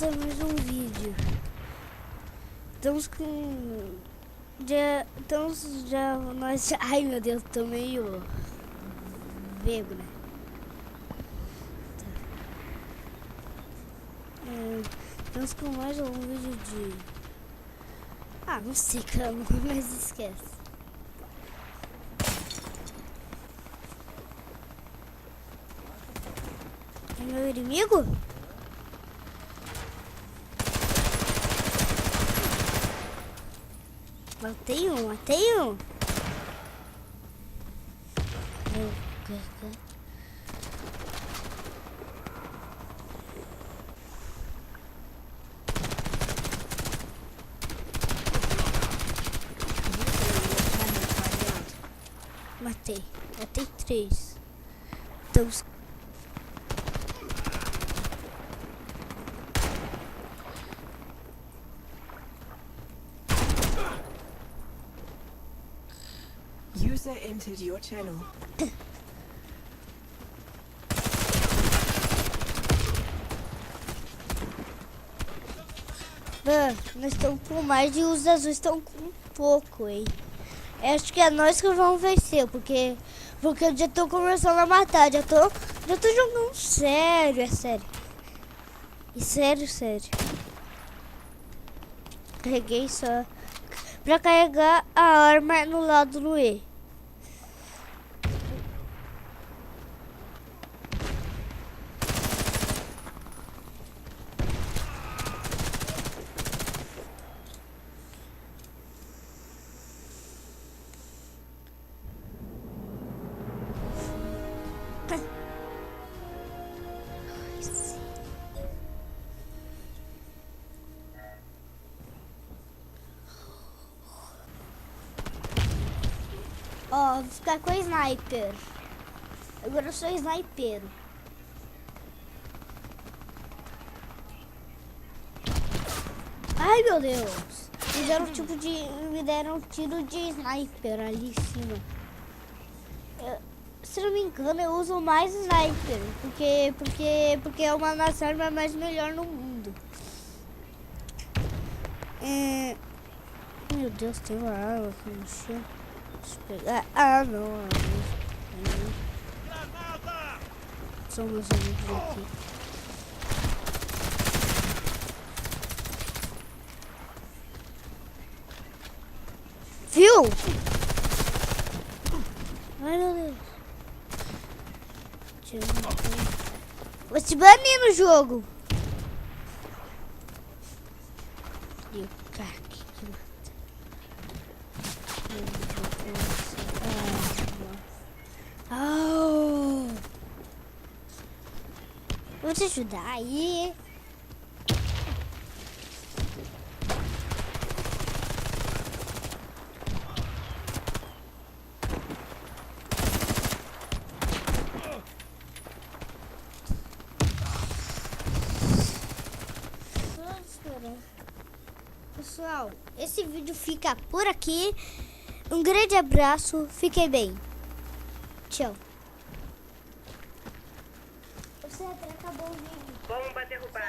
bem-vindos a mais um vídeo. Estamos com... Nós... Ai meu Deus, tô meio... Bebo, né? Tá. Estamos com mais um vídeo de... não sei cara, mas esquece. É meu inimigo? Matei um. Matei 3. Então, User entered your channel. nós estamos com mais e os azuis estão com pouco, hein? Acho que é nós que vamos vencer, porque eu já tô começando a matar, já tô jogando sério, é sério. E sério. Carreguei só pra carregar a arma no lado do E. Vou ficar com a sniper. Agora eu sou sniper. Ai meu Deus. Me deram um tiro de sniper ali em cima. Se não me engano eu uso mais sniper. Porque é uma das armas mais melhor no mundo. Meu Deus, tem uma arma aqui no chão. Não. São meus amigos aqui. Viu? Ai meu Deus. Vou te banir no jogo. E o cara que mata. Vou te ajudar aí. Pessoal, esse vídeo fica por aqui. Um grande abraço, fiquem bem. Tchau. Você até acabou o vídeo. Bomba derrubada.